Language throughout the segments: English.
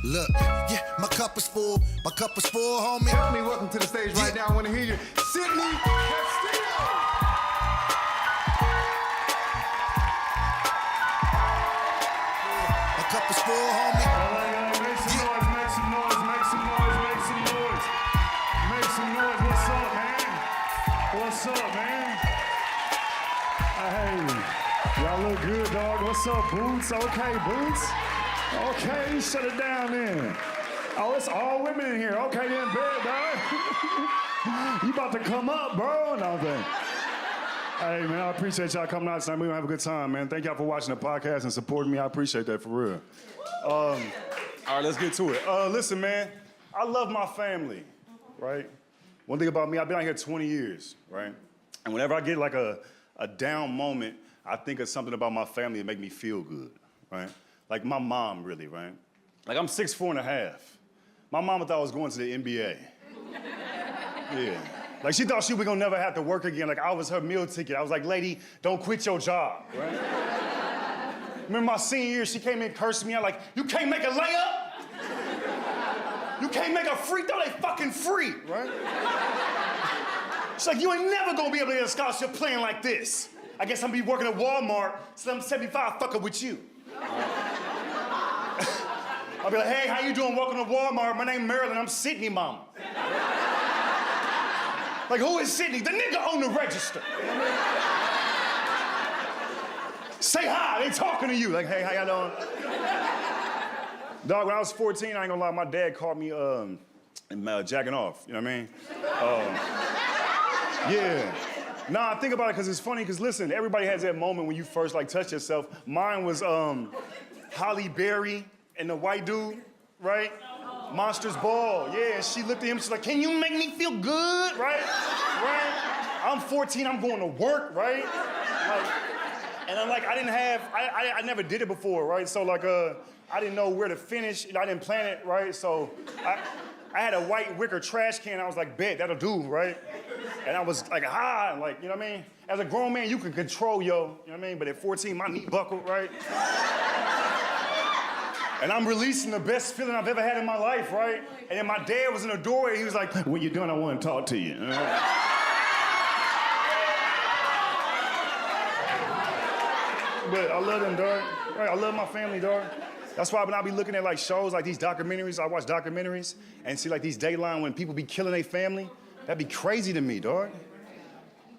Look, yeah, my cup is full, homie. Help me welcome to the stage right now. I want to hear you, Sydney Castillo. My cup is full, homie. Make some noise, make some noise, make some noise, make some noise. Make some noise. What's up, man? What's up, man? Hey, y'all look good, dog. What's up, Boots? Okay, Boots. Okay, shut it down then. Oh, it's all women in here. Okay, then, bed, dog. You about to come up, bro? No, thing. Hey, man, I appreciate y'all coming out tonight. We're gonna have a good time, man. Thank y'all for watching the podcast and supporting me. I appreciate that, for real. All right, let's get to it. Listen, man, I love my family, right? One thing about me, I've been out here 20 years, right? And whenever I get like a down moment, I think of something about my family that make me feel good, right? Like my mom, really, right? Like I'm 6'4.5". My mama thought I was going to the NBA. Yeah. Like she thought she was gonna never have to work again. Like I was her meal ticket. I was like, lady, don't quit your job, right? Remember my senior year, she came in and cursed me out like, you can't make a layup? You can't make a free throw, they fucking free, right? She's like, you ain't never gonna be able to get a scholarship playing like this. I guess I'm gonna be working at Walmart, so I'm 75 fucking with you. I'll be like, hey, how you doing? Welcome to Walmart. My name Marilyn, I'm Sydney mama. Like, who is Sydney? The nigga on the register. Say hi, they talking to you. Like, hey, how y'all doing? Dog, when I was 14, I ain't gonna lie, my dad caught me jacking off, you know what I mean? Yeah. Nah, I think about it because it's funny, because listen, everybody has that moment when you first like touch yourself. Mine was Holly Berry and the white dude, right? Monsters Ball, yeah, and she looked at him, she's like, can you make me feel good, right? Right? I'm 14, I'm going to work, right? Like, and I'm like, I never did it before, right? So like, I didn't know where to finish, I didn't plan it, right? So I had a white wicker trash can, I was like, bet, that'll do, right? And I was like, and like, you know what I mean? As a grown man, you can control you know what I mean? But at 14, my knee buckled, right? And I'm releasing the best feeling I've ever had in my life, right? And then my dad was in the doorway, he was like, when you're done, I want to talk to you. But I love them, dog. Right, I love my family, dog. That's why when I be looking at like shows, like these documentaries, I watch documentaries, and see like these Dateline when people be killing their family, that'd be crazy to me, dog.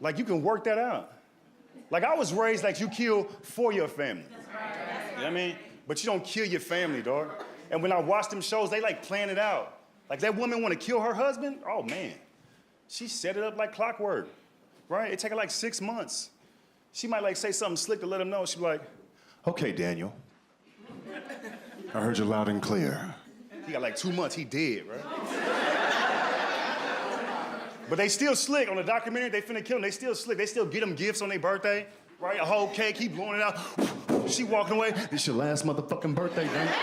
Like you can work that out. Like I was raised like you kill for your family. You know what I mean? But you don't kill your family, dog. And when I watch them shows, they like plan it out. Like that woman want to kill her husband? Oh man, she set it up like clockwork, right? It take her like 6 months. She might like say something slick to let him know. She be like, okay, Daniel. I heard you loud and clear. He got like 2 months, he dead, right? But they still slick on the documentary, they finna kill him, they still slick. They still get him gifts on their birthday, right? A whole cake, keep blowing it out. She walking away, this your last motherfucking birthday, man.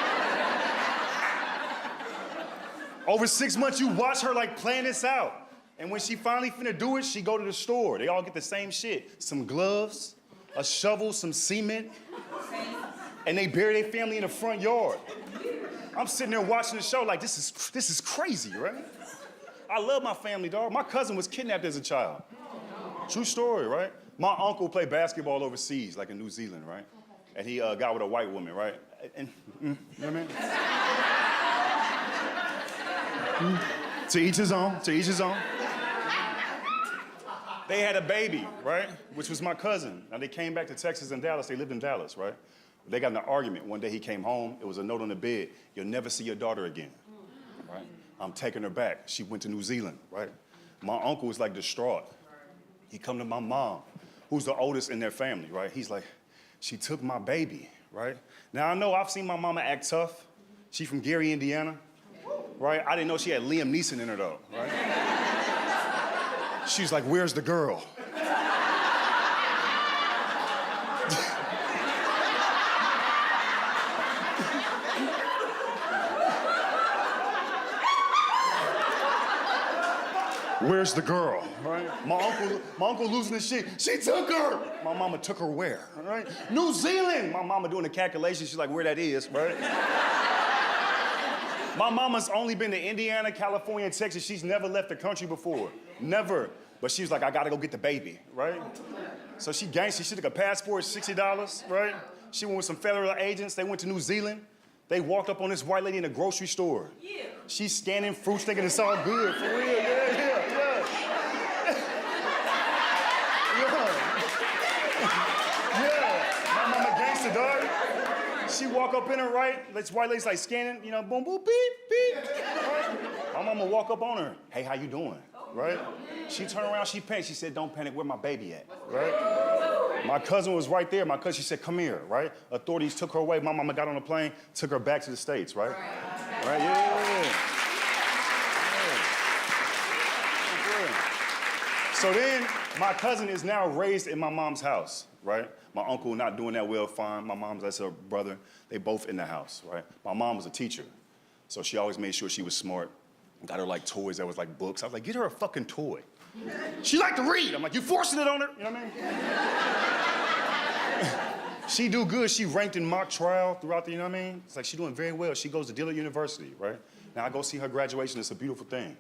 Over 6 months, you watch her like plan this out. And when she finally finna do it, she go to the store. They all get the same shit. Some gloves, a shovel, some cement, and they bury their family in the front yard. I'm sitting there watching the show like, this is crazy, right? I love my family, dog. My cousin was kidnapped as a child. True story, right? My uncle played basketball overseas, like in New Zealand, right? And he got with a white woman, right? And, you know what I mean? To each his own, to each his own. They had a baby, right? Which was my cousin. Now they came back to Texas and Dallas, they lived in Dallas, right? They got in an argument. One day he came home, it was a note on the bed, you'll never see your daughter again, right? I'm taking her back. She went to New Zealand, right? My uncle was like distraught. He come to my mom, who's the oldest in their family, right? He's like, she took my baby, right? Now I know I've seen my mama act tough. She from Gary, Indiana, right? I didn't know she had Liam Neeson in her though, right? She's like, where's the girl? Where's the girl, right? My uncle losing his shit. She took her. My mama took her where, all right? New Zealand. My mama doing the calculation. She's like, where that is, right? My mama's only been to Indiana, California, and Texas. She's never left the country before. Never. But she was like, I gotta go get the baby, right? So she gangster. She took a passport, $60, right? She went with some federal agents. They went to New Zealand. They walked up on this white lady in a grocery store. Yeah. She's scanning fruits thinking it's all good. For real, yeah. My mama gangster, dog. She walk up in her, right? This white lady's like scanning, you know, boom, boom, beep, beep. Right? My mama walk up on her. Hey, how you doing? Right? She turned around, she panicked. She said, don't panic, where my baby at? Right? My cousin was right there. My cousin, she said, come here, right? Authorities took her away. My mama got on a plane, took her back to the States, right? Right, yeah. So then, my cousin is now raised in my mom's house, right? My uncle not doing that well, fine. My mom's, that's her brother. They both in the house, right? My mom was a teacher, so she always made sure she was smart. Got her like toys that was like books. I was like, get her a fucking toy. She liked to read. I'm like, you forcing it on her? You know what I mean? She do good. She ranked in mock trial throughout the, you know what I mean? It's like she doing very well. She goes to Dillard University, right? Now I go see her graduation. It's a beautiful thing.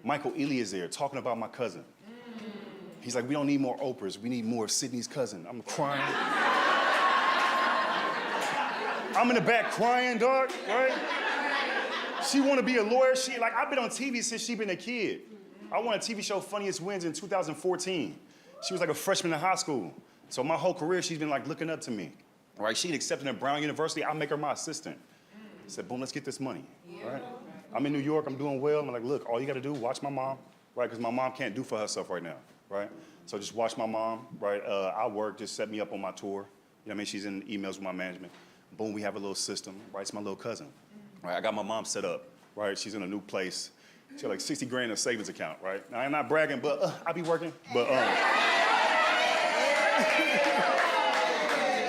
Michael Ealy is there talking about my cousin. He's like, we don't need more Oprahs. We need more of Sydney's cousin. I'm crying. I'm in the back crying, dog, right? She want to be a lawyer. She, like, I've been on TV since she been a kid. I won a TV show, Funniest Wins, in 2014. She was like a freshman in high school. So my whole career, she's been like looking up to me. Right? She accepted at Brown University. I make her my assistant. I said, boom, let's get this money. Right? I'm in New York. I'm doing well. I'm like, look, all you got to do, watch my mom, right? Because my mom can't do for herself right now, right? So just watch my mom, right? I work, just set me up on my tour. You know what I mean? She's in emails with my management. Boom, we have a little system, right? It's my little cousin. Right, I got my mom set up, right? She's in a new place. She got like 60 grand in a savings account, right? Now, I'm not bragging, but I be working, but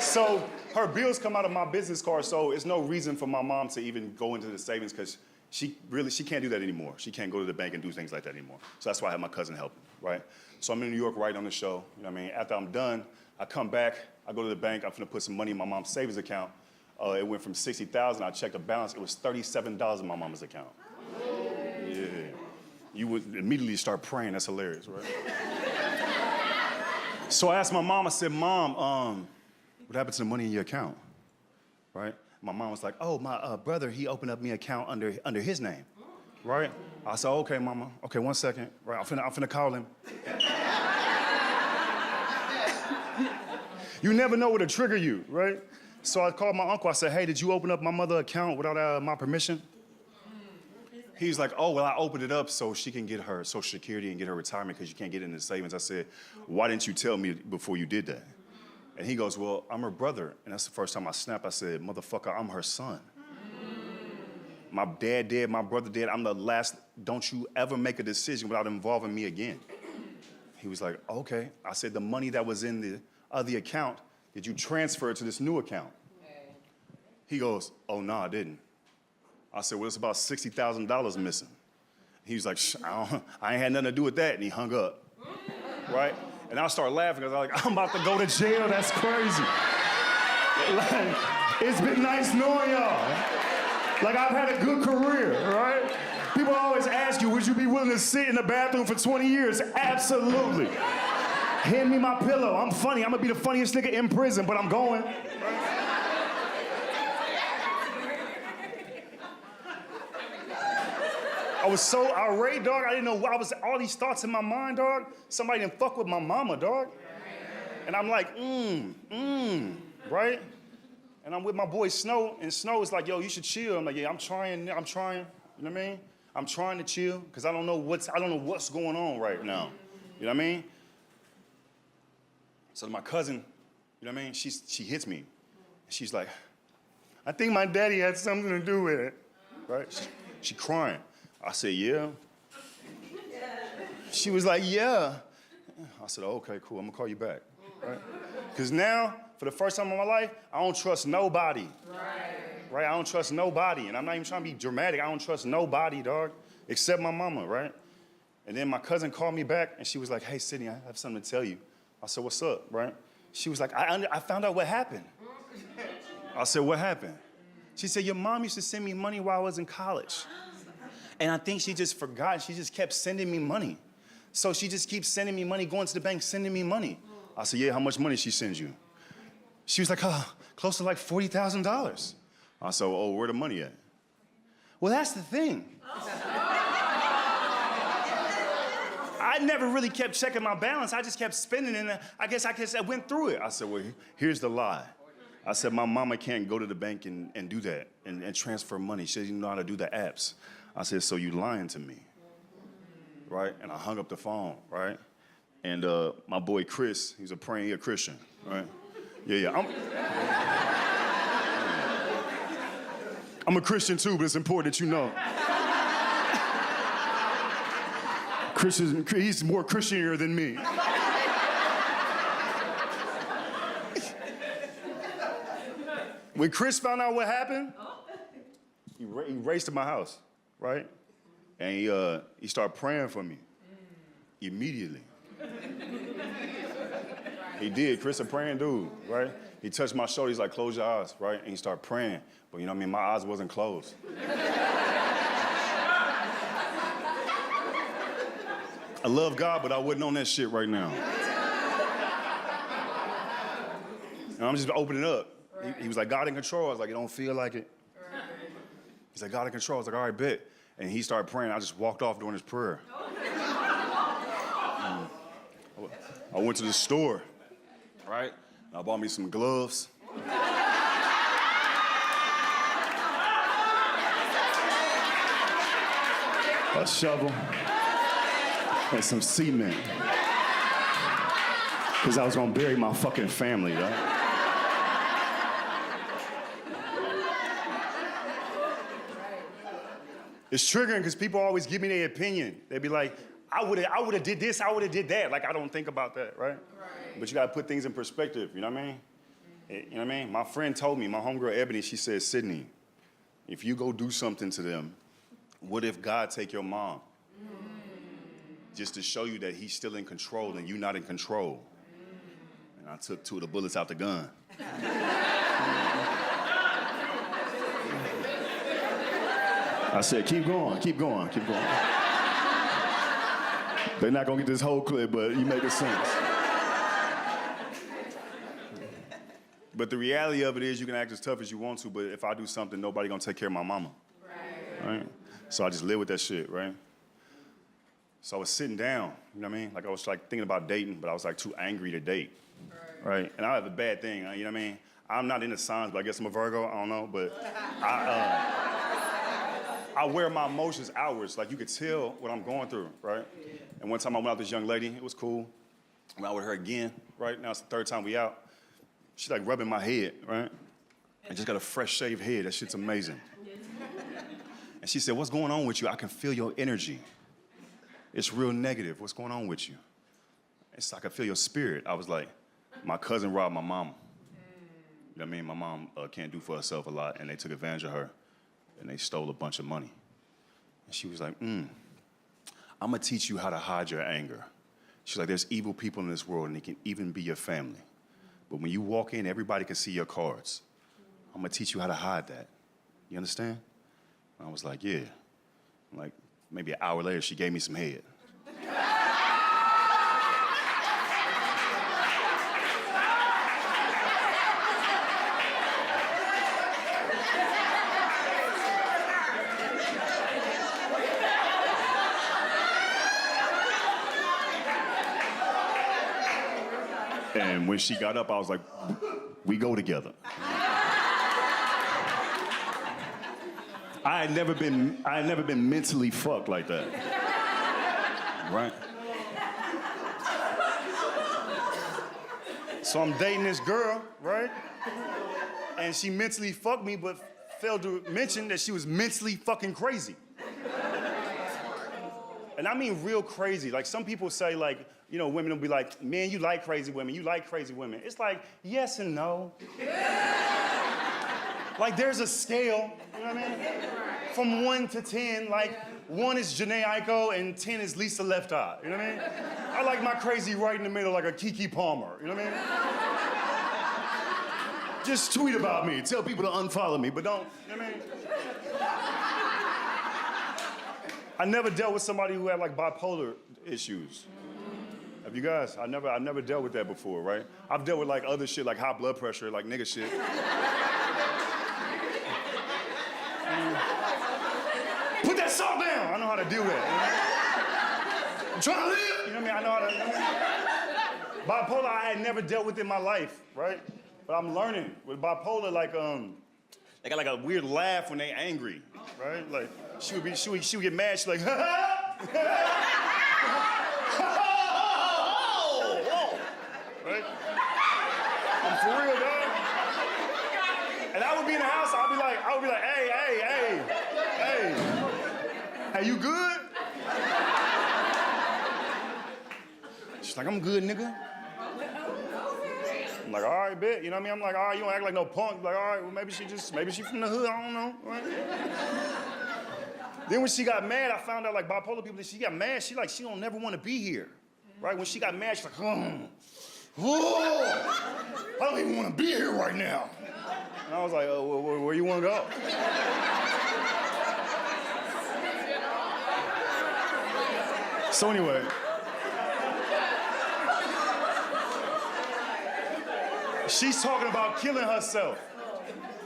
So her bills come out of my business card, so it's no reason for my mom to even go into the savings because she can't do that anymore. She can't go to the bank and do things like that anymore. So that's why I have my cousin helping, right? So I'm in New York writing on the show, you know what I mean? After I'm done, I come back, I go to the bank, I'm finna put some money in my mom's savings account. It went from 60,000, I checked the balance, it was $37 in my mama's account. Yeah. You would immediately start praying, that's hilarious, right? So I asked my mom, I said, Mom, what happened to the money in your account, right? My mom was like, oh, my brother, he opened up me an account under his name, right? I said, okay, Mama, okay, 1 second, right, I'm finna call him. You never know what to trigger you, right? So I called my uncle. I said, hey, did you open up my mother's account without my permission? He's like, oh, well, I opened it up so she can get her Social Security and get her retirement because you can't get it in the savings. I said, why didn't you tell me before you did that? And he goes, well, I'm her brother. And that's the first time I snapped. I said, motherfucker, I'm her son. My dad dead, my brother dead. I'm the last. Don't you ever make a decision without involving me again. He was like, okay. I said, the money that was in the other account, did you transfer it to this new account? He goes, oh, no, I didn't. I said, well, it's about $60,000 missing. He was like, I ain't had nothing to do with that, and he hung up, right? And I started laughing because I was like, I'm about to go to jail, that's crazy. Like, it's been nice knowing y'all. Like, I've had a good career, right? People always ask you, would you be willing to sit in the bathroom for 20 years? Absolutely. Hand me my pillow. I'm funny. I'm gonna be the funniest nigga in prison, but I'm going. I was so irate, dog. I didn't know what I was, all these thoughts in my mind, dog. Somebody didn't fuck with my mama, dog. And I'm like, right? And I'm with my boy Snow, and Snow is like, yo, you should chill. I'm like, yeah, I'm trying, you know what I mean? I'm trying to chill, because I don't know what's going on right now. You know what I mean? So my cousin, you know what I mean? She hits me. She's like, I think my daddy had something to do with it, right? She crying. I said, yeah. She was like, yeah. I said, oh, okay, cool, I'm gonna call you back, right? Because now, for the first time in my life, I don't trust nobody. Right? I don't trust nobody, and I'm not even trying to be dramatic. I don't trust nobody, dog, except my mama, right? And then my cousin called me back, and she was like, hey, Sydney, I have something to tell you. I said, what's up, right? She was like, I found out what happened. I said, what happened? She said, your mom used to send me money while I was in college. And I think she just forgot. She just kept sending me money. So she just keeps sending me money, going to the bank, sending me money. I said, yeah, how much money she sends you? She was like, close to like $40,000. I said, oh, where the money at? Well, that's the thing. I never really kept checking my balance. I just kept spending, and I guess I went through it. I said, well, here's the lie. I said, my mama can't go to the bank and do that and transfer money. She doesn't know how to do the apps. I said, so you lying to me, right? And I hung up the phone, right? And my boy Chris, he's a Christian, right? Yeah. I'm a Christian too, but it's important that you know. He's more Christianer than me. When Chris found out what happened, he raced to my house, right? And he started praying for me immediately. He did. Chris, a praying dude, right? He touched my shoulder. He's like, close your eyes, right? And he started praying. But you know what I mean? My eyes wasn't closed. I love God, but I wasn't on that shit right now. And I'm just opening up. He was like, God in control. I was like, it don't feel like it. He's like, God in control. I was like, all right, bet. And he started praying. I just walked off during his prayer. I went to the store, right? I bought me some gloves. A shovel. And some cement. Because I was going to bury my fucking family, right? It's triggering because people always give me their opinion. They be like, I would have did this, I would have did that. Like, I don't think about that, right? But you got to put things in perspective, you know what I mean? You know what I mean? My friend told me, my homegirl Ebony, she said, Sydney, if you go do something to them, what if God take your mom? Just to show you that he's still in control and you're not in control. And I took 2 of the bullets out the gun. I said, keep going, keep going, keep going. They're not gonna get this whole clip, but you make it sense. But the reality of it is you can act as tough as you want to, but if I do something, nobody gonna take care of my mama. Right? So I just live with that shit, right? So I was sitting down, you know what I mean? Like I was like thinking about dating, but I was like too angry to date, right? And I have a bad thing, you know what I mean? I'm not into signs, but I guess I'm a Virgo, I don't know, but I wear my emotions outwards. Like you could tell what I'm going through, right? And one time I went out with this young lady, it was cool. I went out with her again, right? Now it's the 3rd time we out. She's like rubbing my head, right? I just got a fresh shaved head, that shit's amazing. And she said, what's going on with you? I can feel your energy. It's real negative. What's going on with you? It's like I feel your spirit. I was like, my cousin robbed my mama. You know what I mean? My mom can't do for herself a lot, and they took advantage of her, and they stole a bunch of money. And she was like, I'm gonna teach you how to hide your anger. She's like, there's evil people in this world, and they can even be your family. But when you walk in, everybody can see your cards. I'm gonna teach you how to hide that. You understand? And I was like, yeah. Like, maybe an hour later, she gave me some head. And when she got up, I was like, we go together. I had never been mentally fucked like that. Right? So I'm dating this girl, right? And she mentally fucked me, but failed to mention that she was mentally fucking crazy. And I mean real crazy. Like some people say, like, you know, women will be like, man, you like crazy women, you like crazy women. It's like, yes and no. Like there's a scale, you know what I mean? From 1 to 10, like 1 is Janae Aiko and 10 is Lisa Left Eye, you know what I mean? I like my crazy right in the middle like a Keke Palmer, you know what I Just tweet about me. Tell people to unfollow me, but don't, you know what I mean? I never dealt with somebody who had like bipolar issues. Have you guys? I never dealt with that before, right? I've dealt with like other shit, like high blood pressure, like nigga shit. Put that salt down. I know how to do that. You know? I'm trying to live. You know what I mean? I know how to. You know what I mean? Bipolar, I had never dealt with in my life, right? But I'm learning with bipolar, like they got like a weird laugh when they angry, right? Like she would get mad. She's like, ha ha. Right? I'm for real, dog. And I would be in the house. I would be like, hey, you good? She's like, I'm good, nigga. I'm like, all right, bet. You know what I mean? I'm like, all right, you don't act like no punk. Like, all right, well, maybe she from the hood. I don't know. Right? Then when she got mad, I found out like bipolar people, she got mad. She don't never want to be here, right? When she got mad, she's like, whoa, I don't even want to be here right now. And I was like, oh, where you want to go? So anyway. She's talking about killing herself,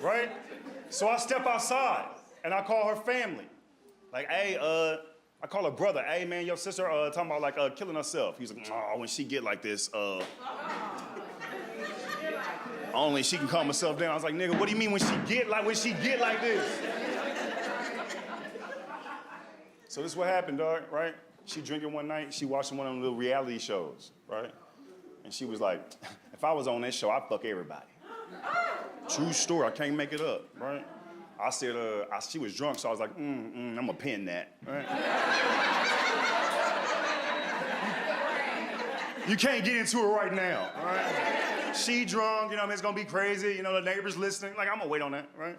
right? So I step outside and I call her family. Like, hey, I call her brother. Hey, man, your sister talking about like killing herself. He's like, oh, when she get like this, only she can calm herself down. I was like, nigga, what do you mean when she get like this? So this is what happened, dog, right? She drinking one night, she watching one of them little reality shows, right? And she was like, if I was on that show, I'd fuck everybody. True story, I can't make it up, right? I said, she was drunk, so I was like, I'm gonna pin that, right? You can't get into it right now, all right? She drunk, you know what I mean? It's gonna be crazy, you know, the neighbors listening. Like, I'm gonna wait on that, right?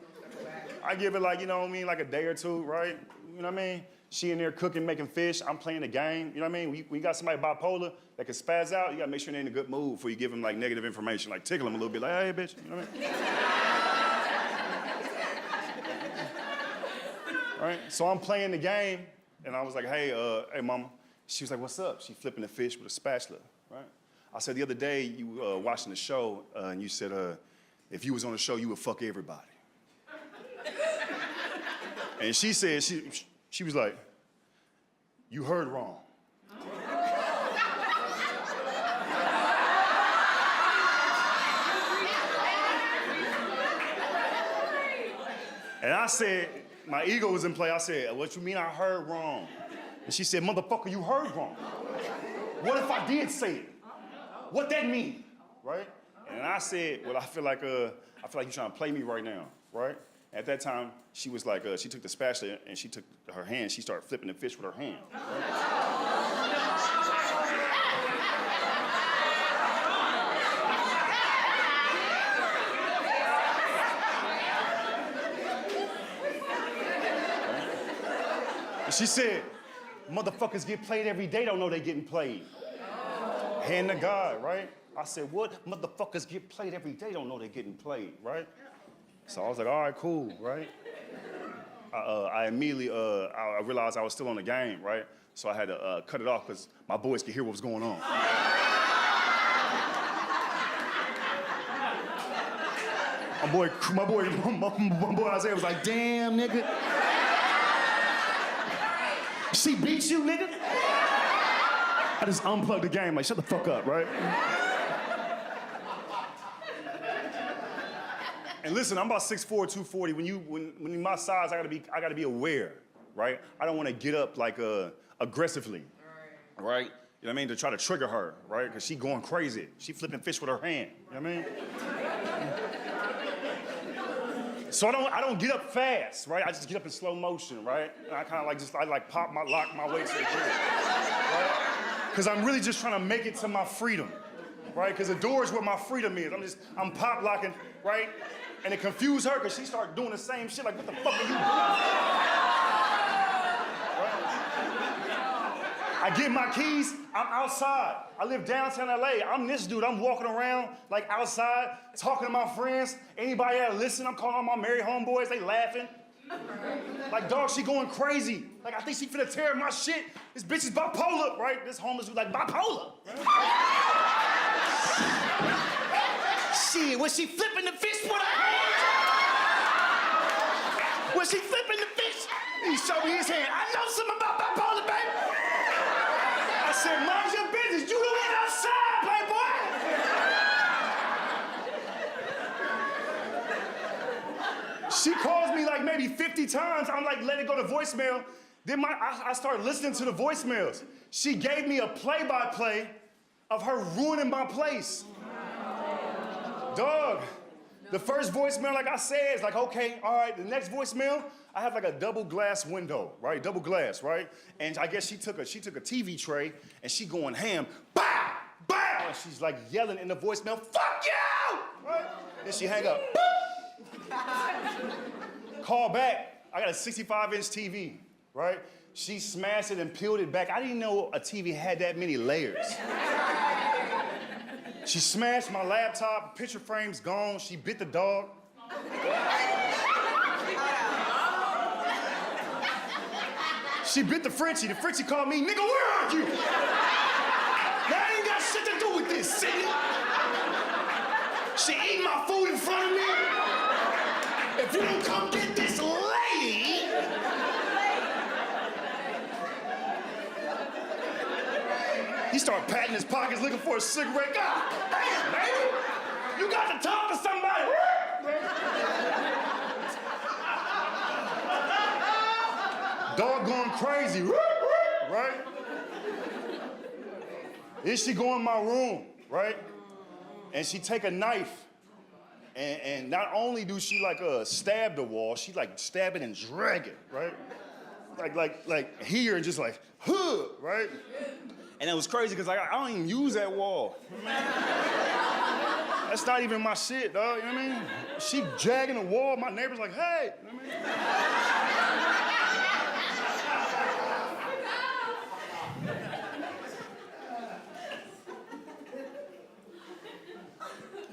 I give it like, you know what I mean, like a day or two, right? You know what I mean? She in there cooking, making fish. I'm playing the game. You know what I mean? We got somebody bipolar that can spaz out. You gotta make sure they're in a good mood before you give them like negative information, like tickle them a little bit, like, hey, bitch. You know what I mean? All right. So I'm playing the game, and I was like, hey, mama. She was like, what's up? She flipping the fish with a spatula, right? I said the other day you watching the show, and you said if you was on the show, you would fuck everybody. And she said she was like, you heard wrong. And I said, my ego was in play. I said, what you mean I heard wrong? And she said, motherfucker, you heard wrong. What if I did say it? What that mean, right? And I said, well, I feel like you're trying to play me right now, right? At that time, she was like, she took the spatula and she took her hand, she started flipping the fish with her hand. Right? And she said, motherfuckers get played every day, don't know they getting played. Hand to God, right? I said, what? Motherfuckers get played every day, don't know they getting played, right? So I was like, all right, cool, right? I immediately, I realized I was still on the game, right? So I had to cut it off because my boys could hear what was going on. My boy Isaiah was like, damn, nigga. She beat you, nigga? I just unplugged the game, like, shut the fuck up, right? And listen, I'm about 6'4", 240. When my size, I gotta be aware, right? I don't want to get up like aggressively, right? You know what I mean? To try to trigger her, right? Because she going crazy. She flipping fish with her hand. You know what I mean? So I don't get up fast, right? I just get up in slow motion, right? And I kind of like lock my way to the ground, right? Because I'm really just trying to make it to my freedom, right? Because the door is where my freedom is. I'm pop locking, right? And it confused her because she started doing the same shit. Like, what the fuck are you doing? Right? I get my keys, I'm outside. I live downtown LA. I'm this dude. I'm walking around like outside, talking to my friends. Anybody that listen, I'm calling all my married homeboys, they laughing. Like, dog, she going crazy. Like, I think she finna tear my shit. This bitch is bipolar, right? This homeless dude like bipolar. Right? Shit, was she flipping the fish with her hand? Was she flipping the fish? He showed me his hand. I know something about bipolar, baby. I said, mind your business. You don't get outside, playboy. She calls me like maybe 50 times. I'm like, let it go to voicemail. Then I started listening to the voicemails. She gave me a play-by-play of her ruining my place. Dog, the first voicemail, like I said, is like, okay, all right, the next voicemail, I have like a double glass window, right? Double glass, right? And I guess she took a TV tray and she going ham, bow, bow. And she's like yelling in the voicemail, fuck you, right? Then she hang up. Call back. I got a 65-inch TV, right? She smashed it and peeled it back. I didn't know a TV had that many layers. She smashed my laptop, picture frame's gone. She bit the dog. She bit the Frenchie. The Frenchie called me, nigga, where are you? That ain't got shit to do with this, city. She eating my food in front of me. If you don't come get this lady. He started patting his pockets looking for a cigarette. God damn, baby. You got to talk to somebody. Dog going crazy, right? Then she go in my room, right? And she take a knife, and not only do she like stab the wall, she like stab it and drag it, right? Like here and just like, huh, right? And it was crazy because I don't even use that wall. That's not even my shit, dog, you know what I mean? She dragging the wall, my neighbor's like, hey, you know what I mean?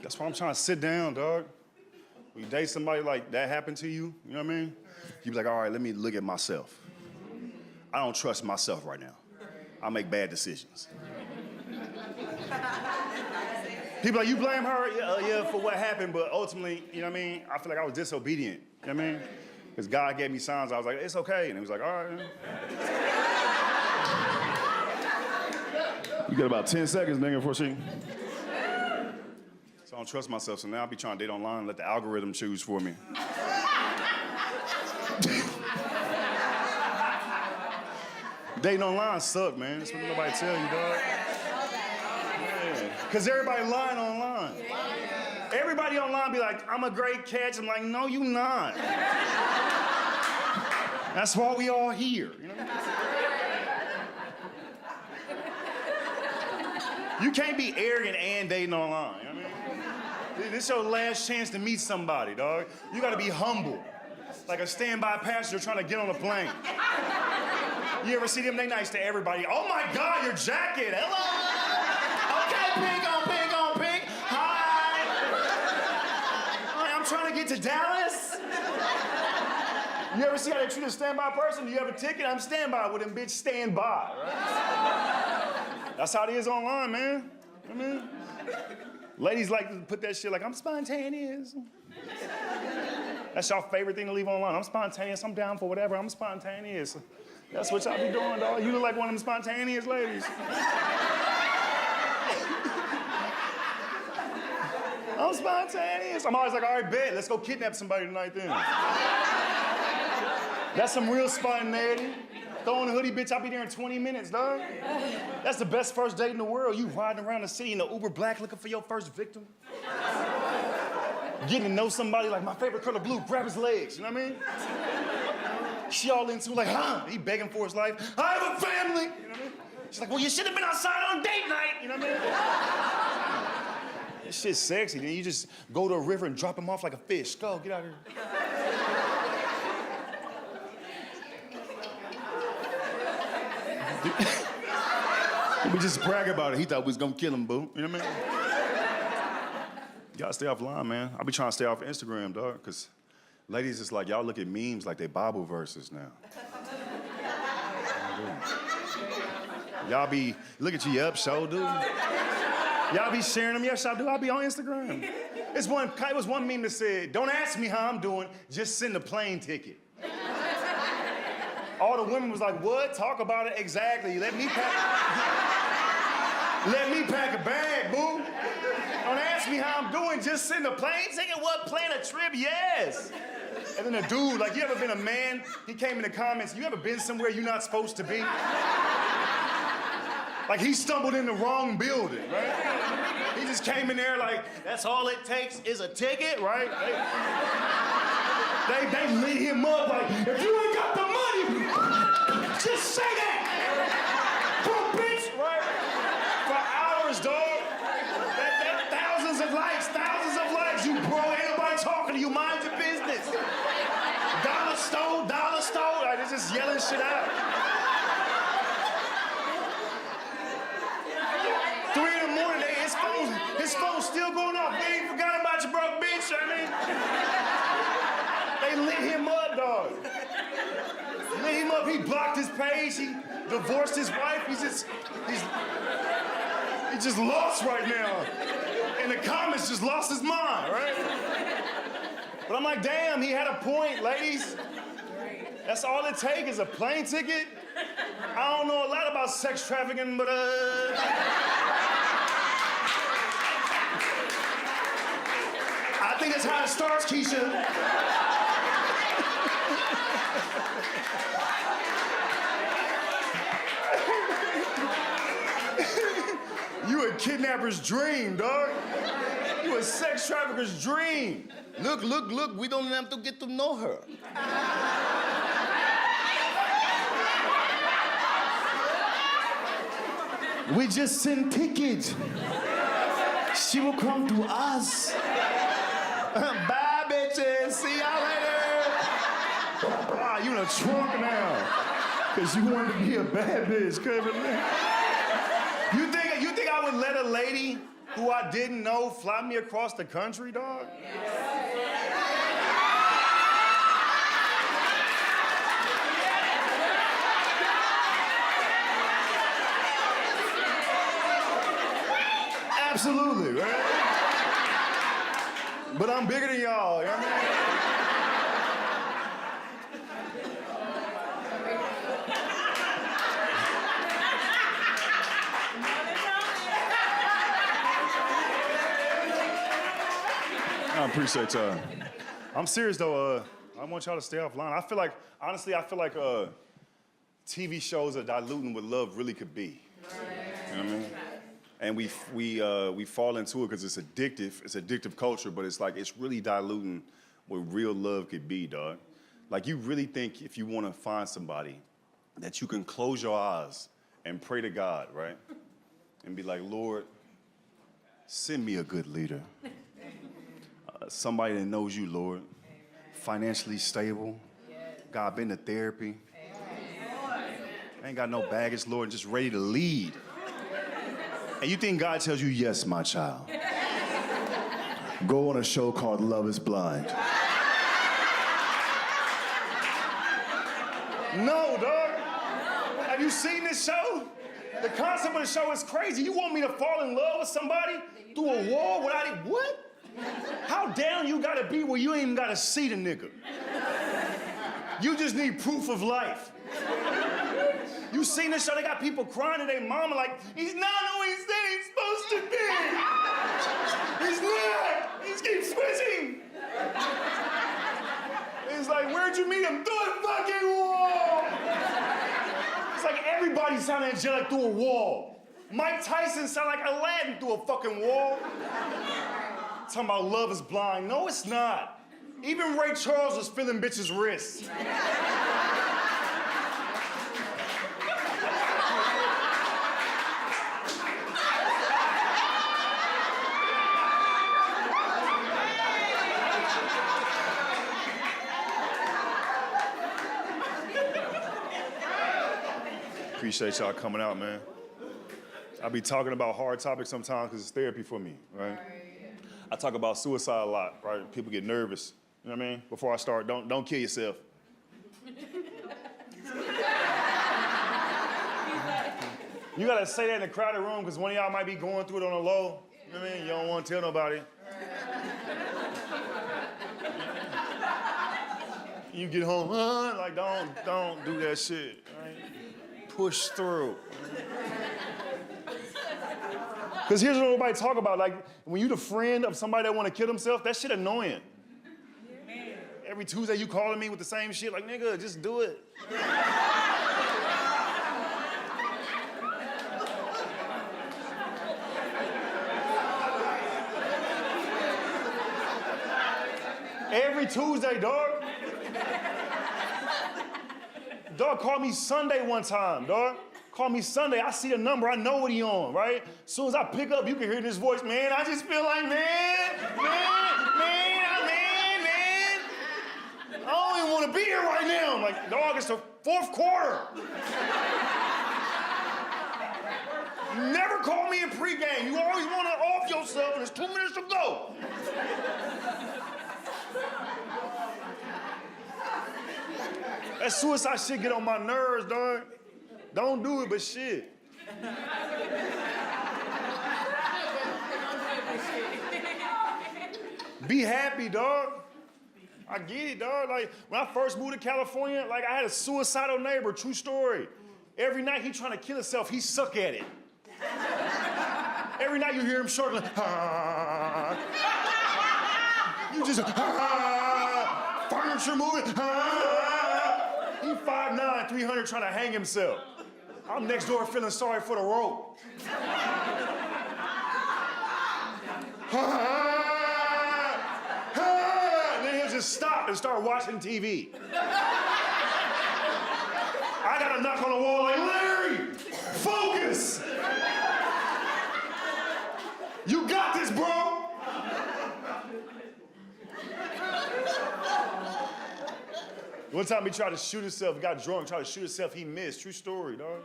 That's why I'm trying to sit down, dog. When you date somebody like that happened to you, you know what I mean? You be like, all right, let me look at myself. I don't trust myself right now. I make bad decisions. People like, you blame her? Yeah, for what happened, but ultimately, you know what I mean? I feel like I was disobedient, you know what I mean? Because God gave me signs, I was like, it's okay. And he was like, all right. You got about 10 seconds, nigga, before she... So I don't trust myself, so now I'll be trying to date online and let the algorithm choose for me. Dating online suck, man. That's what nobody tell you, dog. Because everybody lying online. Everybody online be like, I'm a great catch. I'm like, no, you not. That's why we all here, you know? You can't be arrogant and dating online, you know what I mean? This is your last chance to meet somebody, dog. You gotta be humble. Like a standby passenger trying to get on a plane. You ever see them? They nice to everybody. Oh my God, your jacket. Hello. Okay, pink on pink on pink. Hi. I'm trying to get to Dallas. You ever see how they treat a standby person? Do you have a ticket? I'm standby with them, bitch. Stand by, right? That's how it is online, man. I mean, ladies like to put that shit like, I'm spontaneous. That's y'all favorite thing to leave online. I'm spontaneous. I'm down for whatever. I'm spontaneous. That's what y'all be doing, dog. You look like one of them spontaneous ladies. I'm spontaneous. I'm always like, all right, bet. Let's go kidnap somebody tonight then. That's some real spontaneity. Throw on a hoodie, bitch. I'll be there in 20 minutes, dog. That's the best first date in the world. You riding around the city in the Uber Black looking for your first victim. Getting to know somebody like my favorite color blue, grab his legs, you know what I mean? She all into like, huh? He begging for his life. I have a family. You know what I mean? She's like, well, you should have been outside on date night. You know what I mean? This shit's sexy. Then you just go to a river and drop him off like a fish. Go, get out of here. We just brag about it. He thought we was gonna kill him, boo. You know what I mean? You gotta stay offline, man. I be trying to stay off Instagram, dog, because ladies, it's like y'all look at memes like they Bible verses now. Y'all be, look at you, up, show, dude. Y'all be sharing them, yes, I do. I be on Instagram. It was one meme that said, don't ask me how I'm doing, just send a plane ticket. All the women was like, what? Talk about it exactly. Let me pack a bag, boo. Don't ask me how I'm doing, just send a plane ticket. What, plan a trip? Yes. And then a dude, like, you ever been a man? He came in the comments, you ever been somewhere you're not supposed to be? Like, he stumbled in the wrong building, right? He just came in there like, that's all it takes is a ticket, right? They lit him up like, if you ain't got the money, just say that. Poor bitch, right? For hours, dog. Thousands of likes, you bro. Ain't nobody talking to you, mind your business. Dollar store. Like, they're just yelling shit out. 3 in the morning, his phone's still going off. They ain't forgot about you, broke bitch, I mean. They lit him up, dog. Lit him up, he blocked his page, he divorced his wife, he's just lost right now. In the comments, just lost his mind, right? But I'm like, damn, he had a point, ladies. That's all it takes is a plane ticket. I don't know a lot about sex trafficking, but I think that's how it starts, Keisha. You a kidnapper's dream, dog. You a sex trafficker's dream. Look, we don't have to get to know her. We just send tickets. She will come to us. Bye, bitches. See y'all later. Ah, you in a trunk now. Because you wanted to be a bad bitch. You think I would let a lady who I didn't know fly me across the country, dog? Absolutely, right? But I'm bigger than y'all, you know what I mean? I appreciate y'all. I'm serious though, I want y'all to stay offline. Honestly, I feel like TV shows are diluting what love really could be. You know what I mean? And we fall into it because it's addictive. It's addictive culture, but it's like it's really diluting what real love could be, dog. Like you really think if you want to find somebody that you can close your eyes and pray to God, right? And be like, Lord, send me a good leader. Somebody that knows you, Lord. Financially stable. God, been to therapy. Ain't got no baggage, Lord, just ready to lead. And you think God tells you, yes, my child. Go on a show called Love is Blind. No, dog. Have you seen this show? The concept of the show is crazy. You want me to fall in love with somebody through a wall without it? What? How down you gotta be where you ain't even gotta see the nigga? You just need proof of life. You seen this show? They got people crying to their mama like, he's not who he said he's supposed to be. He's not. He keeps switching. It's like, where'd you meet him? Through a fucking wall. It's like everybody sound angelic through a wall. Mike Tyson sound like Aladdin through a fucking wall. Talking about love is blind. No, it's not. Even Ray Charles was feeling bitches' wrists. Appreciate y'all coming out, man. I be talking about hard topics sometimes because it's therapy for me, right? I talk about suicide a lot, right? People get nervous, you know what I mean? Before I start, don't kill yourself. You gotta say that in a crowded room because one of y'all might be going through it on the low. You know what I mean? You don't want to tell nobody. You get home, like don't do that shit. Right? Push through. Because here's what nobody talk about. Like when you the friend of somebody that want to kill themselves, that shit annoying. Every Tuesday you calling me with the same shit, like nigga, just do it. Every Tuesday, dog. Dog called me Sunday one time, dog. Called me Sunday. I see the number. I know what he on, right? As soon as I pick up, you can hear this voice, man. I just feel like, man. I don't even want to be here right now. I'm like, dog, it's the fourth quarter. You never call me in pregame. You always want to off yourself, and it's 2 minutes to go. That suicide shit get on my nerves, dog. Don't do it, but shit. Be happy, dog. I get it, dog. Like, when I first moved to California, like, I had a suicidal neighbor, true story. Every night he trying to kill himself, he suck at it. Every night you hear him struggling. You just, furniture moving. He 5'9", 300, trying to hang himself. I'm next door feeling sorry for the rope. Then he'll just stop and start watching TV. I gotta knock on the wall like, Larry, focus! You got this, bro! One time he tried to shoot himself, he got drunk, tried to shoot himself, he missed. True story, dog.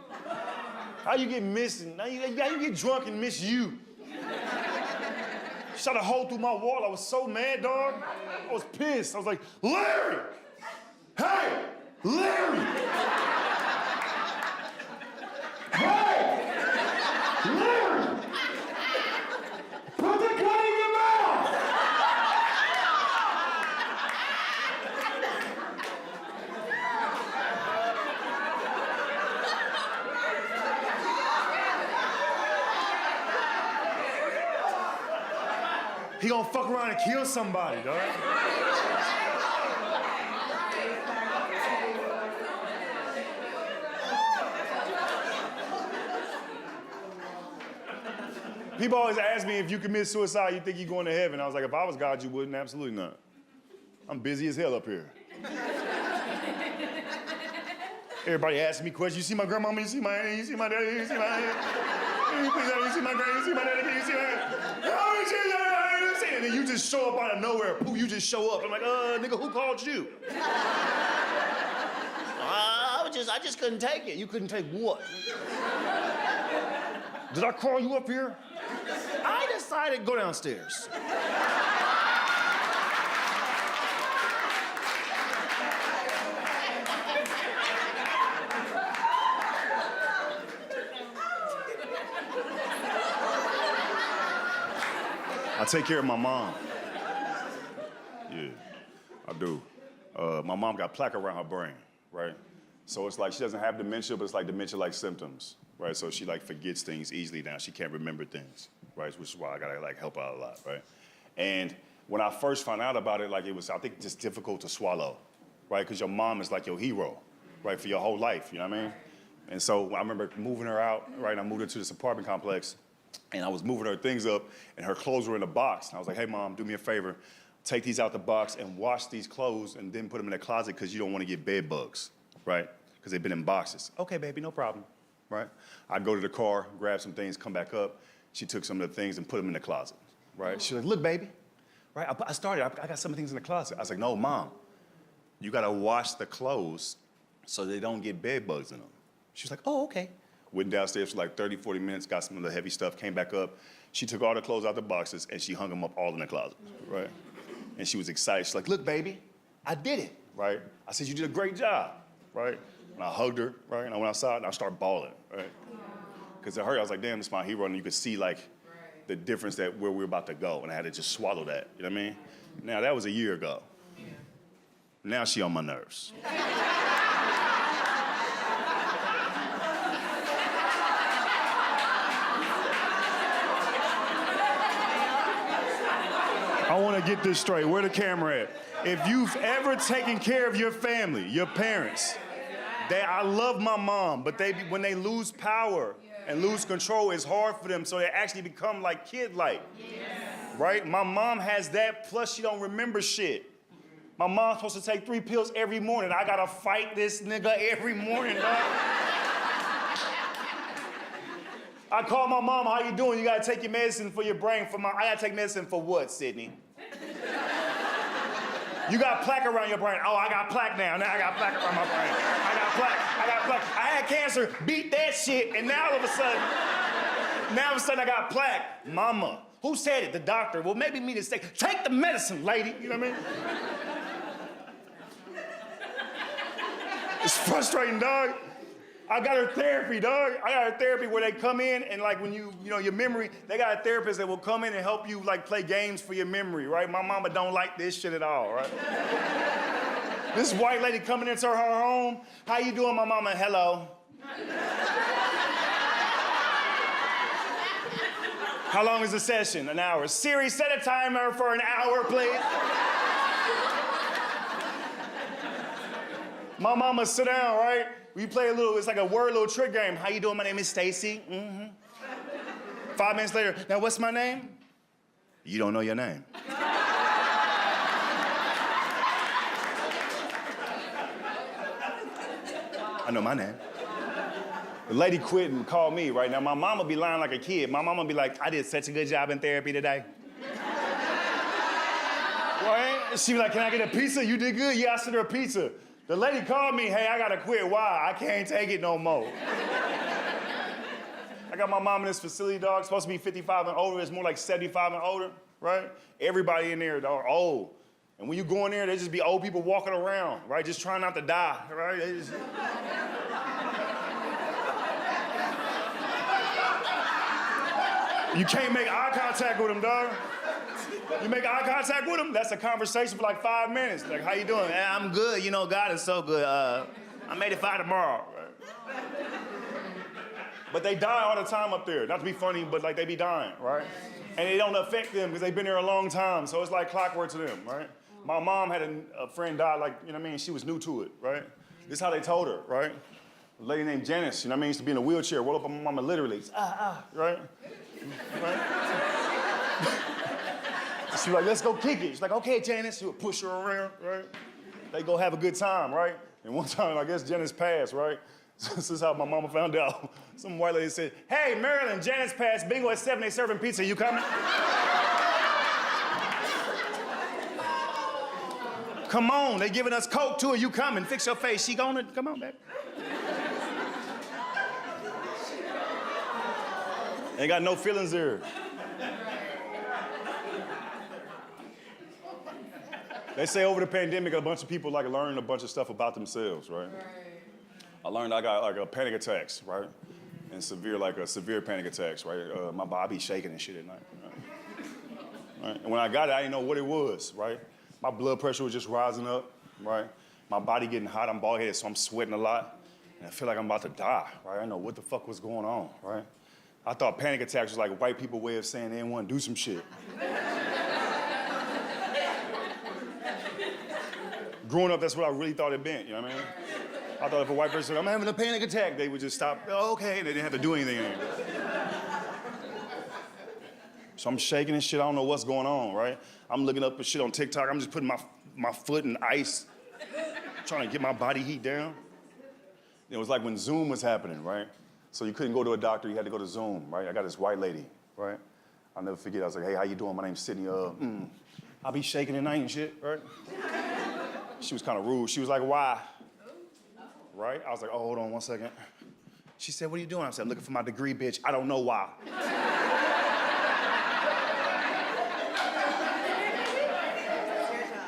How you get missing? How you get drunk and miss you? Shot a hole through my wall. I was so mad, dog. I was pissed. I was like, Larry! Hey! Larry! Hey! Larry! Put the gun in your mouth! He gonna fuck around and kill somebody, dog. People always ask me if you commit suicide, you think you're going to heaven. I was like, if I was God, you wouldn't. Absolutely not. I'm busy as hell up here. Everybody asks me questions. You see my grandmama? You see my aunt? You see my daddy? You see my aunt? You see my grandma? You see my daddy? You see my aunt? And then you just show up out of nowhere. Pooh, you just show up. I'm like, nigga, who called you? I just couldn't take it. You couldn't take what? Did I call you up here? I decided to go downstairs. I take care of my mom. Yeah, I do. My mom got plaque around her brain, right? So it's like she doesn't have dementia, but it's like dementia-like symptoms, right? So she like forgets things easily now. She can't remember things, right? Which is why I gotta like help out a lot, right? And when I first found out about it, like it was, I think, just difficult to swallow, right? Because your mom is like your hero, right? For your whole life, you know what I mean? And so I remember moving her out, right? And I moved her to this apartment complex. And I was moving her things up, and her clothes were in a box. And I was like, hey, Mom, do me a favor. Take these out the box and wash these clothes and then put them in the closet because you don't want to get bed bugs, right? Because they've been in boxes. Okay, baby, no problem, right? I'd go to the car, grab some things, come back up. She took some of the things and put them in the closet, right? She's like, look, baby, right? I got some of the things in the closet. I was like, no, Mom, you got to wash the clothes so they don't get bed bugs in them. She was like, oh, okay. Went downstairs for like 30, 40 minutes, got some of the heavy stuff, came back up. She took all the clothes out the boxes and she hung them up all in the closet, right? And she was excited. She's like, look, baby, I did it, right? I said, you did a great job, right? And I hugged her, right? And I went outside and I started bawling, right? Because it hurt. I was like, damn, this is my hero. And you could see like the difference that where we were about to go. And I had to just swallow that, you know what I mean? Now, that was a year ago. Now she on my nerves. I want to get this straight. Where the camera at? If you've ever taken care of your family, your parents, I love my mom, but when they lose power and lose control, it's hard for them, so they actually become like kid-like, right? My mom has that, plus she don't remember shit. My mom's supposed to take 3 pills every morning. I gotta fight this nigga every morning, dog. I call my mom, how you doing? You gotta take your medicine for your brain. I gotta take medicine for what, Sydney? You got plaque around your brain. Oh, I got plaque now. Now I got plaque around my brain. I got plaque. I had cancer, beat that shit, and now all of a sudden I got plaque. Mama, who said it? The doctor. Well, maybe me to say, take the medicine, lady. You know what I mean? It's frustrating, dog. I got her therapy, dog. I got her therapy where they come in and like when you know, your memory, they got a therapist that will come in and help you like play games for your memory, right? My mama don't like this shit at all, right? This white lady coming into her home. How you doing, my mama? Hello. How long is the session? An hour. Siri, set a timer for an hour, please. My mama sit down, right? We play it's like a little trick game. How you doing? My name is Stacy. 5 minutes later, now what's my name? You don't know your name. I know my name. The lady quit and called me right now. My mama be lying like a kid. My mama be like, I did such a good job in therapy today. Right? She be like, can I get a pizza? You did good. Yeah, I sent her a pizza. The lady called me, hey, I gotta quit. Why? I can't take it no more. I got my mom in this facility, dog. It's supposed to be 55 and older. It's more like 75 and older, right? Everybody in there, dog, old. And when you go in there, there just be old people walking around, right? Just trying not to die, right? You can't make eye contact with them, dog. You make eye contact with them, that's a conversation for like 5 minutes. Like, how you doing? Hey, I'm good. You know, God is so good. I'm 85 tomorrow. Right? But they die all the time up there. Not to be funny, but like they be dying, right? And it don't affect them because they've been there a long time. So it's like clockwork to them, right? My mom had a friend die, like, you know what I mean? She was new to it, right? This is how they told her, right? A lady named Janice, you know what I mean? Used to be in a wheelchair, roll up on my mama literally, right? She was like, let's go kick it. She's like, okay, Janice. She would push her around, right? They go have a good time, right? And one time, I guess Janice passed, right? So this is how my mama found out. Some white lady said, hey, Marilyn, Janice passed. Bingo at 7, they serving pizza. You coming? Come on, they giving us Coke too. You coming? Fix your face. She gonna, come on, baby. Ain't got no feelings there. They say over the pandemic, a bunch of people like learned a bunch of stuff about themselves, right? I learned I got like a panic attacks, right? And severe panic attacks, right? My body shaking and shit at night. Right? And when I got it, I didn't know what it was, right? My blood pressure was just rising up, right? My body getting hot, I'm bald-headed, so I'm sweating a lot. And I feel like I'm about to die, right? I didn't know what the fuck was going on, right? I thought panic attacks was like white people way of saying they didn't want to do some shit. Growing up, that's what I really thought it meant, you know what I mean? I thought if a white person said, I'm having a panic attack, they would just stop, oh, okay, and they didn't have to do anything anymore. So I'm shaking and shit, I don't know what's going on, right? I'm looking up at shit on TikTok, I'm just putting my foot in ice, trying to get my body heat down. It was like when Zoom was happening, right? So you couldn't go to a doctor, you had to go to Zoom, right? I got this white lady, right? I'll never forget, I was like, hey, how you doing? My name's Sydney, I'll be shaking at night and shit, right? She was kind of rude. She was like, why? Right? I was like, oh, hold on 1 second. She said, what are you doing? I said, I'm looking for my degree, bitch. I don't know why.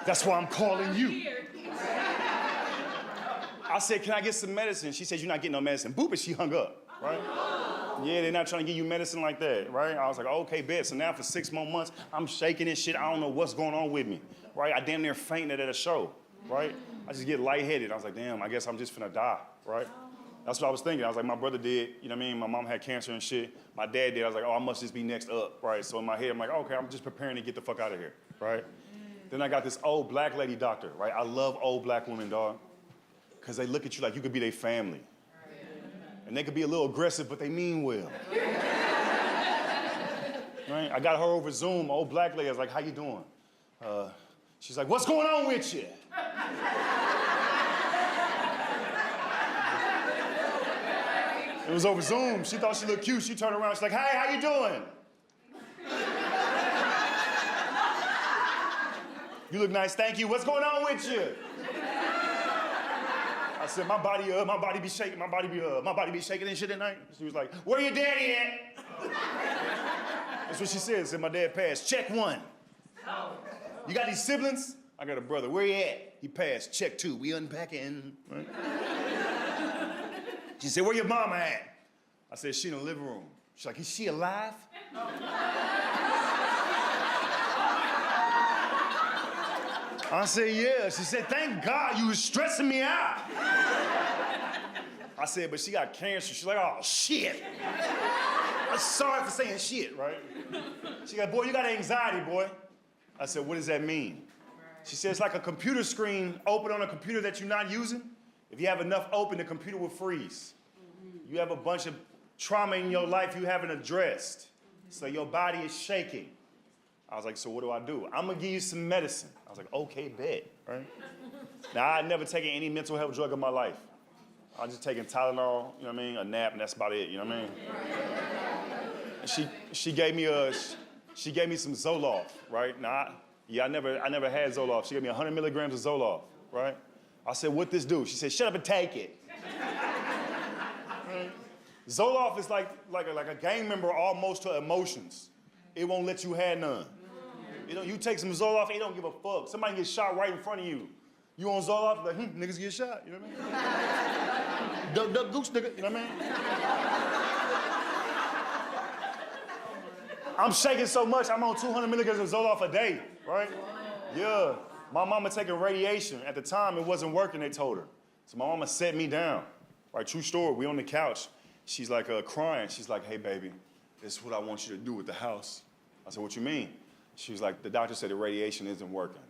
That's why I'm calling you. I said, can I get some medicine? She said, you're not getting no medicine. Boop, and she hung up, right? Yeah, they're not trying to give you medicine like that, right? I was like, okay, bet. So now for 6 more months, I'm shaking and shit. I don't know what's going on with me, right? I damn near fainted at a show, right? I just get lightheaded. I was like, damn, I guess I'm just finna die, right? That's what I was thinking. I was like, my brother did, you know what I mean? My mom had cancer and shit. My dad did. I was like, oh, I must just be next up, right? So in my head, I'm like, okay, I'm just preparing to get the fuck out of here, right? Then I got this old black lady doctor, right? I love old black women, dog, because they look at you like you could be their family. And they could be a little aggressive, but they mean well. Right? I got her over Zoom, old black lady. I was like, how you doing? She's like, what's going on with you? It was over Zoom. She thought she looked cute. She turned around. She's like, hey, how you doing? You look nice, thank you. What's going on with you? I said, my body be shaking, my body be shaking and shit at night. She was like, where your daddy at? That's what she said. Said my dad passed. Check 1. You got any siblings? I got a brother. Where he at? He passed. Check 2. We unpacking. Right? She said, where your mama at? I said, she in the living room. She's like, is she alive? I said, yeah. She said, thank God, you was stressing me out. I said, but she got cancer. She's like, oh, shit. I'm sorry for saying shit, right? She got, boy, you got anxiety, boy. I said, what does that mean? She said, it's like a computer screen open on a computer that you're not using. If you have enough open, the computer will freeze. You have a bunch of trauma in your life you haven't addressed. So your body is shaking. I was like, so what do I do? I'm gonna give you some medicine. I was like, okay, bet, right? Now, I'd never taken any mental health drug in my life. I was just taking Tylenol, you know what I mean, a nap, and that's about it, you know what I mean? And she gave me some Zoloft, right? Now, I never had Zoloft. She gave me 100 milligrams of Zoloft, right? I said, what this do? She said, shut up and take it. Zoloft is like a gang member almost to emotions. It won't let you have none. You take some Zoloft, it don't give a fuck. Somebody gets shot right in front of you. You on Zoloft, like, niggas get shot, you know what I mean? Duck, duck, goose, nigga, you know what I mean? I'm shaking so much, I'm on 200 milligrams of Zoloft a day, right? Yeah. My mama taking radiation. At the time, it wasn't working, they told her. So my mama set me down. Right, true story, we on the couch. She's like crying. She's like, hey, baby, this is what I want you to do with the house. I said, what you mean? She was like, the doctor said the radiation isn't working,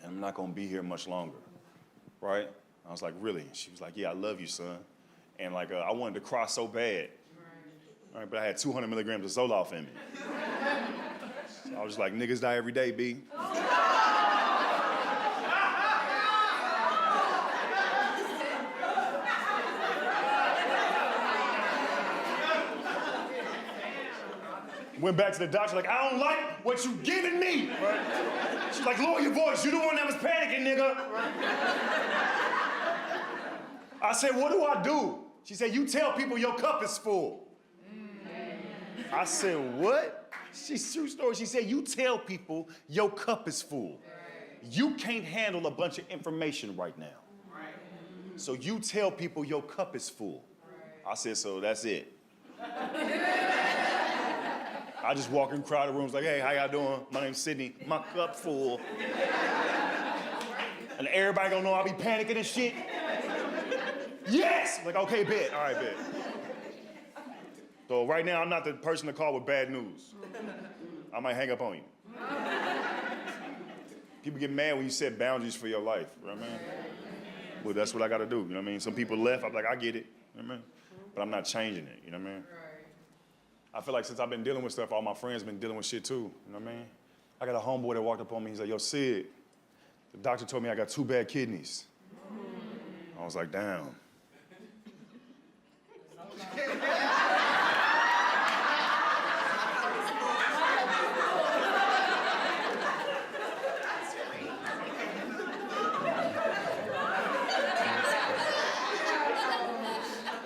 and I'm not gonna be here much longer, right? I was like, really? She was like, yeah, I love you, son. And like, I wanted to cry so bad, right? But I had 200 milligrams of Zoloft in me. So I was like, niggas die every day, B. Went back to the doctor, like, I don't like what you giving me. Right? She's like, lower your voice. You the one that was panicking, nigga. Right? I said, what do I do? She said, you tell people your cup is full. I said, what? She's true story. She said, you tell people your cup is full. You can't handle a bunch of information right now. So you tell people your cup is full. I said, so that's it. I just walk in crowded rooms like, hey, how y'all doing? My name's Sydney. My cup full. And everybody gonna know I be panicking and shit. Yes! Like, okay, bet. All right, bet. So right now, I'm not the person to call with bad news. I might hang up on you. People get mad when you set boundaries for your life, you know what I mean? Well, that's what I gotta do, you know what I mean? Some people left, I'm like, I get it, you know what I mean? But I'm not changing it, you know what I mean? I feel like since I've been dealing with stuff, all my friends been dealing with shit too, you know what I mean? I got a homeboy that walked up on me, he's like, yo, Sid, the doctor told me I got 2 bad kidneys. I was like, damn.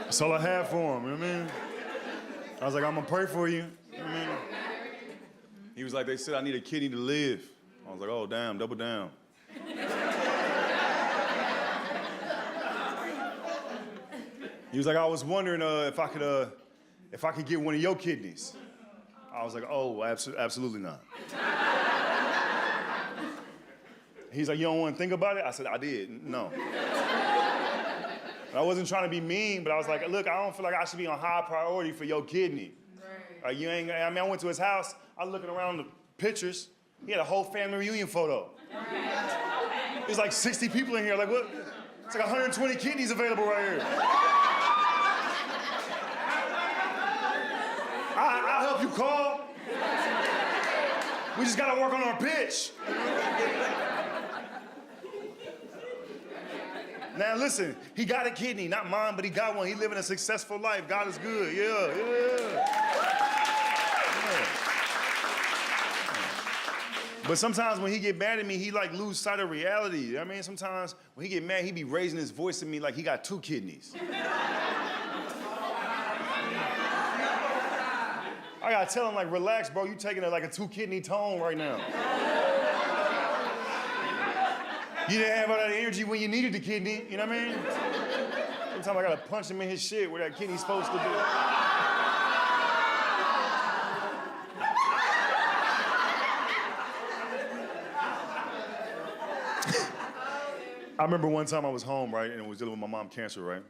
That's all I had for him, you know what I mean? I was like, I'm gonna pray for you, you know what I mean? He was like, they said I need a kidney to live. I was like, oh, damn, double down. He was like, I was wondering if I could get one of your kidneys. I was like, oh, absolutely not. He's like, you don't want to think about it? I said, I did, no. I wasn't trying to be mean, but I was like, look, I don't feel like I should be on high priority for your kidney. Right. You ain't, I mean, I went to his house, I was looking around the pictures, he had a whole family reunion photo. Right. There's like 60 people in here, like what? It's like 120 kidneys available right here. I'll help you call. We just gotta work on our pitch. Now listen, he got a kidney, not mine, but he got one. He living a successful life. God is good, yeah. But sometimes when he get mad at me, he like lose sight of reality. You know what I mean? Sometimes when he get mad, he be raising his voice at me like he got 2 kidneys. I gotta tell him like, relax, bro, you taking like a 2-kidney tone right now. You didn't have all that energy when you needed the kidney, you know what I mean? Sometimes I gotta punch him in his shit where that kidney's supposed to be. I remember one time I was home, right, and I was dealing with my mom's cancer, right?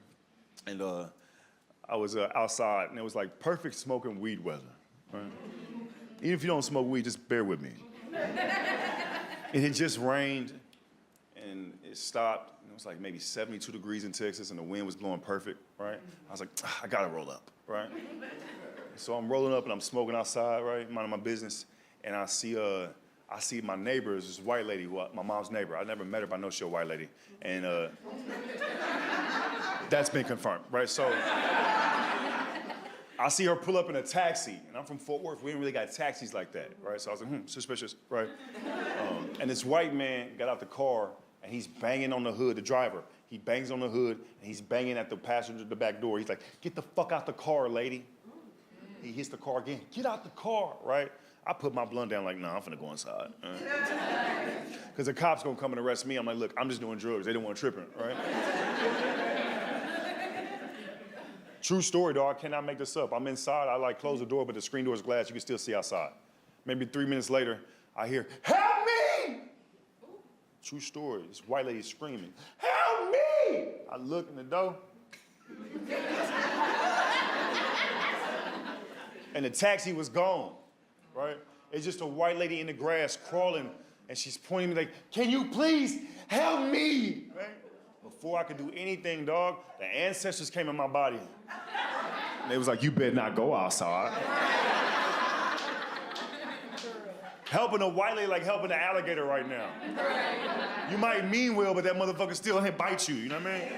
And I was outside, and it was like perfect smoking weed weather, right? Even if you don't smoke weed, just bear with me. It had just rained, and it stopped. And it was like maybe 72 degrees in Texas, and the wind was blowing perfect, right? I was like, I gotta roll up, right? So I'm rolling up, and I'm smoking outside, right, minding my business, and I see my neighbor, this white lady, my mom's neighbor. I never met her, but I know she's a white lady. And that's been confirmed, right? So I see her pull up in a taxi, and I'm from Fort Worth. We ain't really got taxis like that, right? So I was like, suspicious, right? And this white man got out the car, and he's banging on the hood, the driver. He bangs on the hood, and he's banging at the passenger, the back door. He's like, get the fuck out the car, lady. He hits the car again, get out the car, right? I put my blunt down like, nah, I'm finna go inside. Because the cops gonna come and arrest me. I'm like, look, I'm just doing drugs. They don't want tripping, right? True story, dog. I cannot make this up. I'm inside. I like close the door, but the screen door is glass. You can still see outside. Maybe 3 minutes later, I hear, help me! True story. This white lady screaming, help me! I look in the door. And the taxi was gone. Right? It's just a white lady in the grass crawling, and she's pointing me like, can you please help me? Right? Before I could do anything, dog, the ancestors came in my body. And they was like, you better not go outside. Helping a white lady like helping an alligator right now. You might mean well, but that motherfucker still ain't bite you, you know what I mean?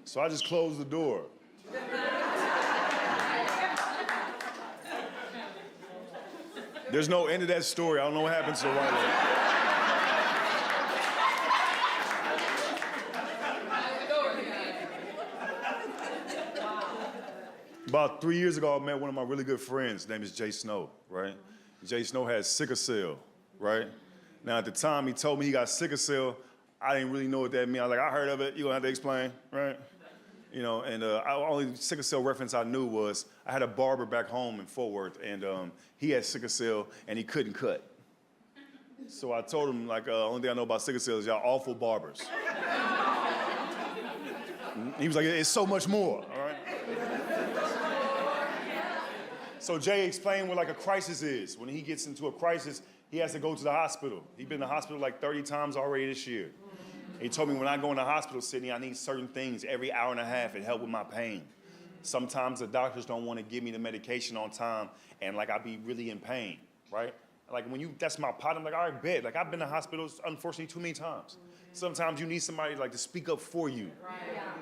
So I just closed the door. There's no end to that story. I don't know what happens to the white lady. About 3 years ago, I met one of my really good friends. His name is Jay Snow, right? Jay Snow has sickle cell, right? Now, at the time he told me he got sickle cell, I didn't really know what that meant. I was like, I heard of it. You're gonna have to explain, right? You know, and only sickle cell reference I knew was I had a barber back home in Fort Worth, and he had sickle cell, and he couldn't cut. So I told him, like, only thing I know about sickle cell is y'all awful barbers. He was like, it's so much more, all right? So Jay explained what like a crisis is. When he gets into a crisis, he has to go to the hospital. He's been in the hospital like 30 times already this year. He told me when I go in the hospital, Sydney, I need certain things every hour and a half. It help with my pain. Sometimes the doctors don't want to give me the medication on time, and like I be really in pain, right? Like when that's my pot, I'm like, all right, bet. Like I've been to hospitals, unfortunately, too many times. Sometimes you need somebody like to speak up for you.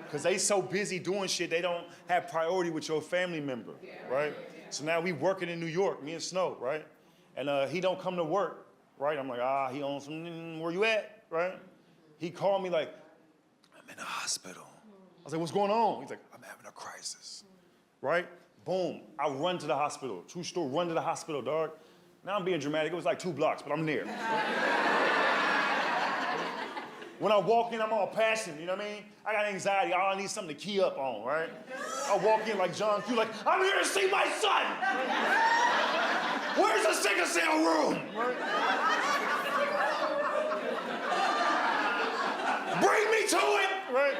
Because they so busy doing shit, they don't have priority with your family member, right? So now we working in New York, me and Snow, right? And he don't come to work, right? I'm like, he on some, where you at, right? He called me like, I'm in the hospital. I was like, what's going on? He's like, I'm having a crisis, right? Boom, I run to the hospital. True story, run to the hospital, dog. Now I'm being dramatic, it was like 2 blocks, but I'm there. When I walk in, I'm all passionate, you know what I mean? I got anxiety, I need something to key up on, right? I walk in like John Q, like, I'm here to see my son! Where's the sickle cell room? Right? Bring me to it, right?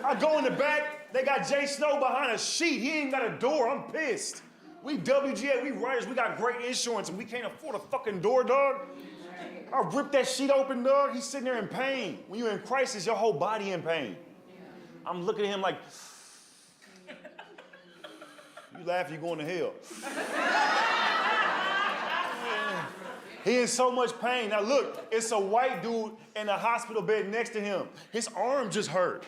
I go in the back, they got Jay Snow behind a sheet. He ain't got a door, I'm pissed. We WGA, we writers, we got great insurance and we can't afford a fucking door, dog. I ripped that sheet open, dog. He's sitting there in pain. When you're in crisis, your whole body in pain. I'm looking at him like, you laugh, you're going to hell. He in so much pain. Now look, it's a white dude in the hospital bed next to him. His arm just hurt.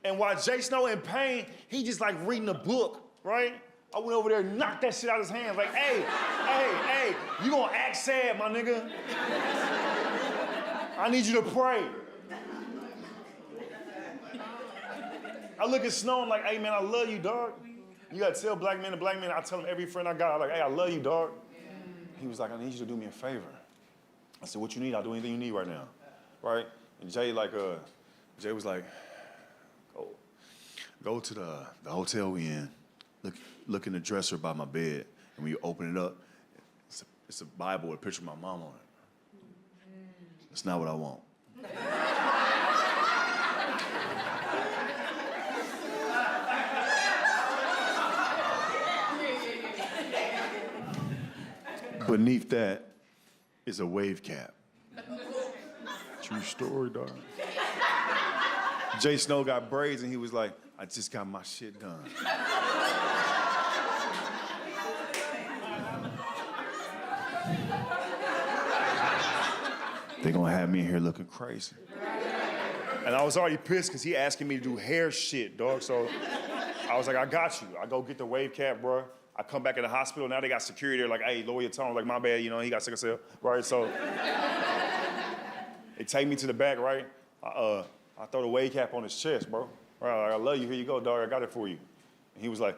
And while Jay Snow in pain, he just like reading a book, right? I went over there and knocked that shit out of his hands. Like, hey, you gonna act sad, my nigga? I need you to pray. I look at Snow, I'm like, hey man, I love you, dog. You gotta tell black men to black men. I tell them every friend I got, I'm like, hey, I love you, dog. He was like, I need you to do me a favor. I said, what you need? I'll do anything you need right now, right? And Jay was like, go to the hotel we in. Look in the dresser by my bed, and when you open it up, it's a Bible with a picture of my mom on it. That's not what I want. Beneath that is a wave cap. True story, dog. Jay Snow got braids, and he was like, I just got my shit done. They're gonna have me in here looking crazy. And I was already pissed because he asking me to do hair shit, dog. So I was like, I got you. I go get the wave cap, bro. I come back in the hospital. Now they got security. They're like, hey, lower your tone. Like, my bad, you know, he got sickle cell, right? So they take me to the back, right? I throw the wave cap on his chest, bro. Right, like, I love you. Here you go, dog. I got it for you. And he was like,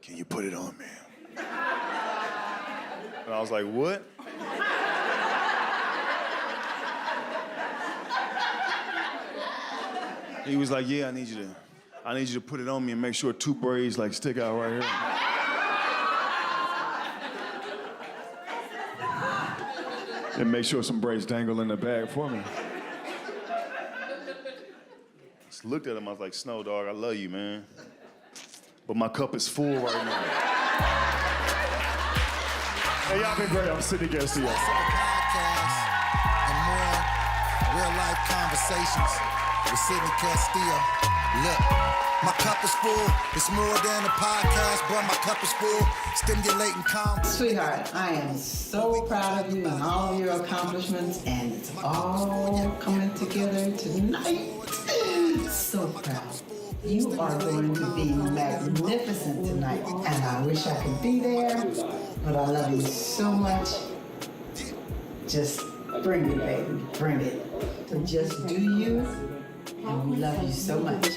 can you put it on, man? And I was like, what? He was like, yeah, I need you to put it on me and make sure 2 braids like stick out right here. And make sure some braids dangle in the bag for me. Just looked at him, I was like, Snow, dog, I love you, man. But my cup is full right now. Hey, y'all been great. I'm Sidney Castillo. Podcast and more real-life conversations with Sidney Castillo. Look, my cup is full. It's more than a podcast, but my cup is full. Stimulating Sweetheart, I am so proud of you and all of your accomplishments, and it's all coming together tonight. So proud. You are going to be magnificent tonight, and I wish I could be there, but I love you so much. Just bring it, baby, bring it. So just do you, and we love you so much.